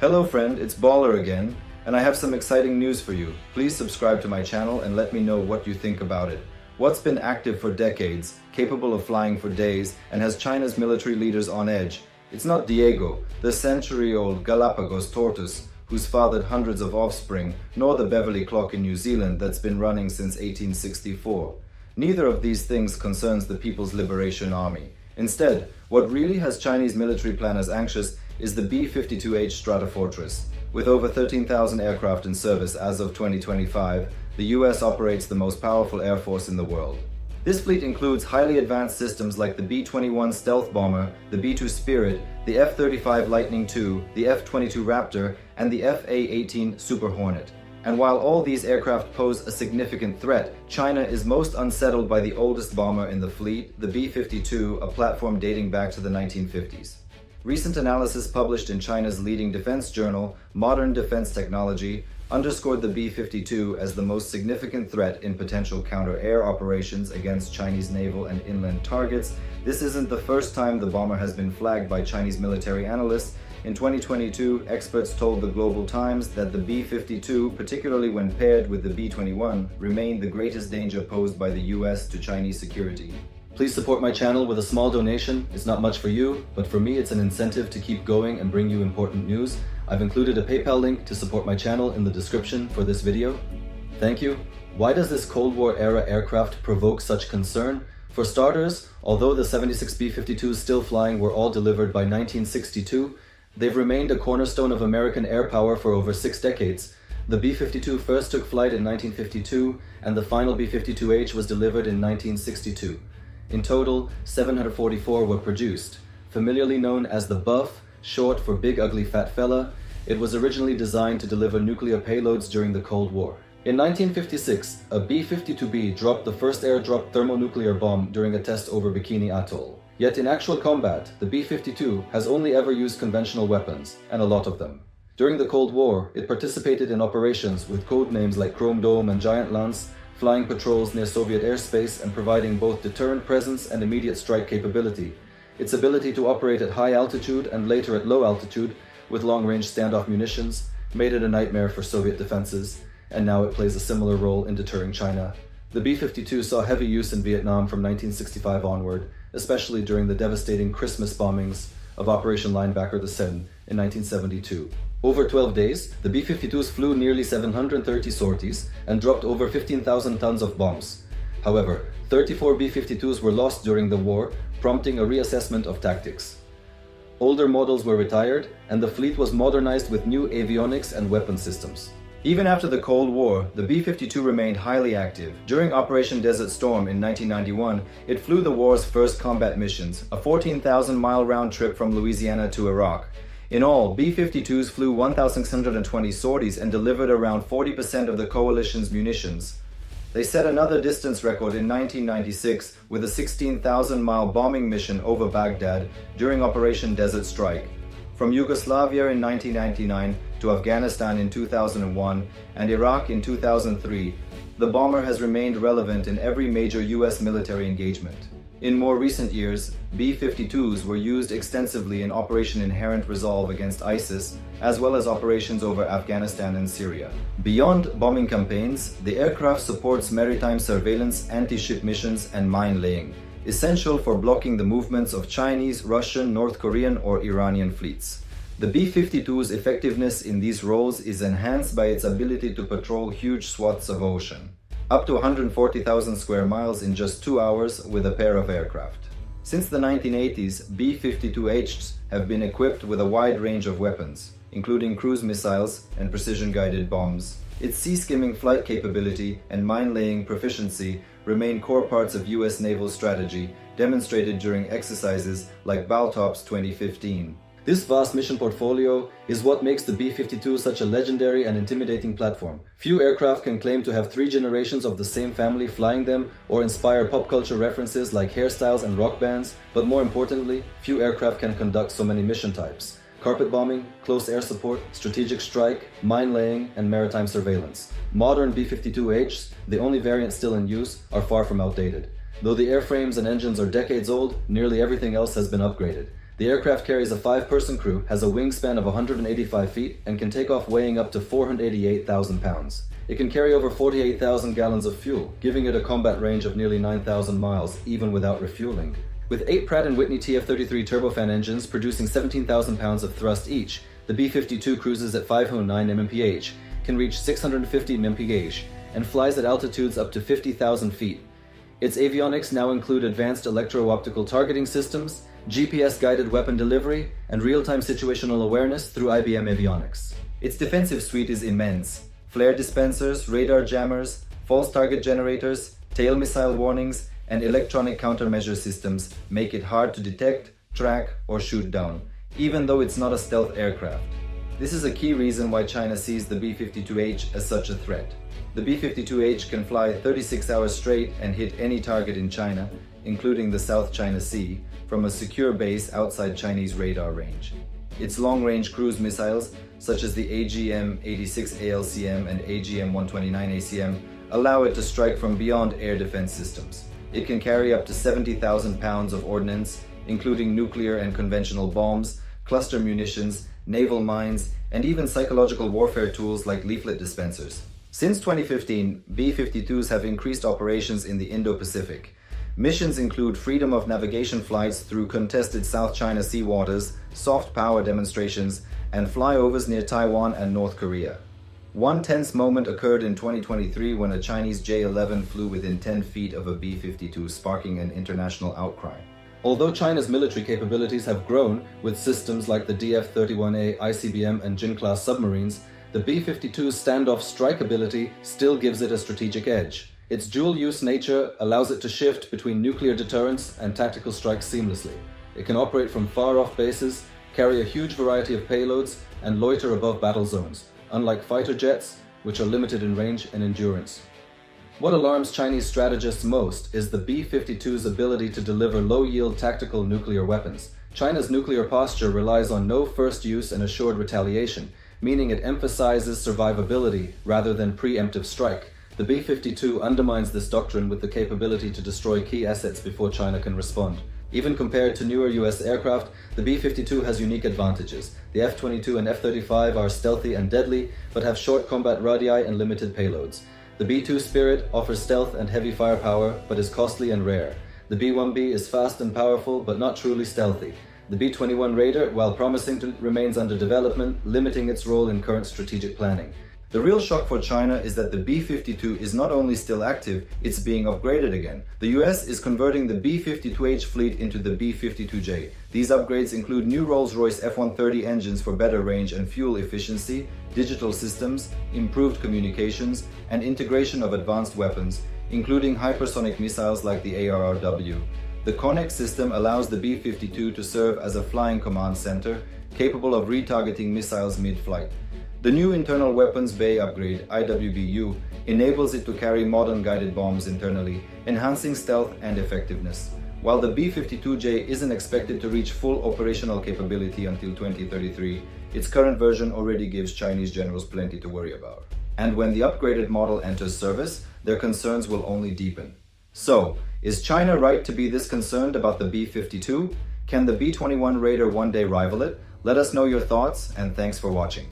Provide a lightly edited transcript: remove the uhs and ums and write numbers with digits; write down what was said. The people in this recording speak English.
Hello friend, it's Bawler again, and I have some exciting news for you. Please subscribe to my channel and let me know what you think about it. What's been active for decades, capable of flying for days, and has China's military leaders on edge? It's not Diego, the century-old Galapagos tortoise, who's fathered hundreds of offspring, nor the Beverly clock in New Zealand that's been running since 1864. Neither of these things concerns the People's Liberation Army. Instead, what really has Chinese military planners anxious is the B-52 Stratofortress. With over 13,000 aircraft in service as of 2025, the US operates the most powerful air force in the world. This fleet includes highly advanced systems like the B-21 stealth bomber, the B-2 Spirit, the F-35 Lightning II, the F-22 Raptor, and the F/A-18 Super Hornet. And while all these aircraft pose a significant threat, China is most unsettled by the oldest bomber in the fleet, the B-52, a platform dating back to the 1950s. Recent analysis published in China's leading defense journal, Modern Defense Technology, underscored the B-52 as the most significant threat in potential counter-air operations against Chinese naval and inland targets. This isn't the first time the bomber has been flagged by Chinese military analysts. In 2022, experts told the Global Times that the B-52, particularly when paired with the B-21, remained the greatest danger posed by the US to Chinese security. Please support my channel with a small donation. It's not much for you, but for me it's an incentive to keep going and bring you important news. I've included a PayPal link to support my channel in the description for this video. Thank you. Why does this Cold War era aircraft provoke such concern? For starters, although the 76 B-52s still flying were all delivered by 1962, they've remained a cornerstone of American air power for over 6 decades. The B-52 first took flight in 1952, and the final B-52H was delivered in 1962. In total, 744 were produced. Familiarly known as the Buff, short for Big Ugly Fat Fella, it was originally designed to deliver nuclear payloads during the Cold War. In 1956, a B-52B dropped the first airdrop thermonuclear bomb during a test over Bikini Atoll. Yet in actual combat, the B-52 has only ever used conventional weapons, and a lot of them. During the Cold War, it participated in operations with code names like Chrome Dome and Giant Lance, flying patrols near Soviet airspace and providing both deterrent presence and immediate strike capability. Its ability to operate at high altitude and later at low altitude with long-range standoff munitions made it a nightmare for Soviet defenses, and now it plays a similar role in deterring China. The B-52 saw heavy use in Vietnam from 1965 onward, especially during the devastating Christmas bombings of Operation Linebacker the Seine in 1972. Over 12 days, the B-52s flew nearly 730 sorties and dropped over 15,000 tons of bombs. However, 34 B-52s were lost during the war, prompting a reassessment of tactics. Older models were retired, and the fleet was modernized with new avionics and weapon systems. Even after the Cold War, the B-52 remained highly active. During Operation Desert Storm in 1991, it flew the war's first combat missions, a 14,000-mile round trip from Louisiana to Iraq. In all, B-52s flew 1,620 sorties and delivered around 40% of the coalition's munitions. They set another distance record in 1996 with a 16,000-mile bombing mission over Baghdad during Operation Desert Strike. From Yugoslavia in 1999 to Afghanistan in 2001 and Iraq in 2003, the bomber has remained relevant in every major US military engagement. In more recent years, B-52s were used extensively in Operation Inherent Resolve against ISIS, as well as operations over Afghanistan and Syria. Beyond bombing campaigns, the aircraft supports maritime surveillance, anti-ship missions, and mine-laying, essential for blocking the movements of Chinese, Russian, North Korean, or Iranian fleets. The B-52's effectiveness in these roles is enhanced by its ability to patrol huge swaths of ocean, up to 140,000 square miles in just 2 hours with a pair of aircraft. Since the 1980s, B-52Hs have been equipped with a wide range of weapons, including cruise missiles and precision-guided bombs. Its sea-skimming flight capability and mine-laying proficiency remain core parts of US naval strategy, demonstrated during exercises like Baltops 2015. This vast mission portfolio is what makes the B-52 such a legendary and intimidating platform. Few aircraft can claim to have 3 generations of the same family flying them or inspire pop culture references like hairstyles and rock bands, but more importantly, few aircraft can conduct so many mission types: carpet bombing, close air support, strategic strike, mine laying, and maritime surveillance. Modern B-52Hs, the only variant still in use, are far from outdated. Though the airframes and engines are decades old, nearly everything else has been upgraded. The aircraft carries a 5-person crew, has a wingspan of 185 feet, and can take off weighing up to 488,000 pounds. It can carry over 48,000 gallons of fuel, giving it a combat range of nearly 9,000 miles, even without refueling. With 8 Pratt & Whitney TF33 turbofan engines producing 17,000 pounds of thrust each, the B-52 cruises at 509 mph, can reach 650 mph, and flies at altitudes up to 50,000 feet. Its avionics now include advanced electro-optical targeting systems, GPS-guided weapon delivery, and real-time situational awareness through IBM avionics. Its defensive suite is immense. Flare dispensers, radar jammers, false target generators, tail missile warnings, and electronic countermeasure systems make it hard to detect, track, or shoot down, even though it's not a stealth aircraft. This is a key reason why China sees the B-52H as such a threat. The B-52H can fly 36 hours straight and hit any target in China, including the South China Sea, from a secure base outside Chinese radar range. Its long-range cruise missiles, such as the AGM-86 ALCM and AGM-129 ACM, allow it to strike from beyond air defense systems. It can carry up to 70,000 pounds of ordnance, including nuclear and conventional bombs, cluster munitions, naval mines, and even psychological warfare tools like leaflet dispensers. Since 2015, B-52s have increased operations in the Indo-Pacific. Missions include freedom of navigation flights through contested South China Sea waters, soft power demonstrations, and flyovers near Taiwan and North Korea. One tense moment occurred in 2023 when a Chinese J-11 flew within 10 feet of a B-52, sparking an international outcry. Although China's military capabilities have grown with systems like the DF-31A ICBM and Jin-class submarines, the B-52's standoff strike ability still gives it a strategic edge. Its dual-use nature allows it to shift between nuclear deterrence and tactical strikes seamlessly. It can operate from far-off bases, carry a huge variety of payloads, and loiter above battle zones, unlike fighter jets, which are limited in range and endurance. What alarms Chinese strategists most is the B-52's ability to deliver low-yield tactical nuclear weapons. China's nuclear posture relies on no first use and assured retaliation, meaning it emphasizes survivability rather than preemptive strike. The B-52 undermines this doctrine with the capability to destroy key assets before China can respond. Even compared to newer US aircraft, the B-52 has unique advantages. The F-22 and F-35 are stealthy and deadly, but have short combat radii and limited payloads. The B-2 Spirit offers stealth and heavy firepower, but is costly and rare. The B-1B is fast and powerful, but not truly stealthy. The B-21 Raider, while promising, remains under development, limiting its role in current strategic planning. The real shock for China is that the B-52 is not only still active, it's being upgraded again. The US is converting the B-52H fleet into the B-52J. These upgrades include new Rolls-Royce F-130 engines for better range and fuel efficiency, digital systems, improved communications, and integration of advanced weapons, including hypersonic missiles like the ARRW. The Connect system allows the B-52 to serve as a flying command center, capable of retargeting missiles mid-flight. The new Internal Weapons Bay upgrade, IWBU, enables it to carry modern guided bombs internally, enhancing stealth and effectiveness. While the B-52J isn't expected to reach full operational capability until 2033, its current version already gives Chinese generals plenty to worry about. And when the upgraded model enters service, their concerns will only deepen. So, is China right to be this concerned about the B-52? Can the B-21 Raider one day rival it? Let us know your thoughts, and thanks for watching.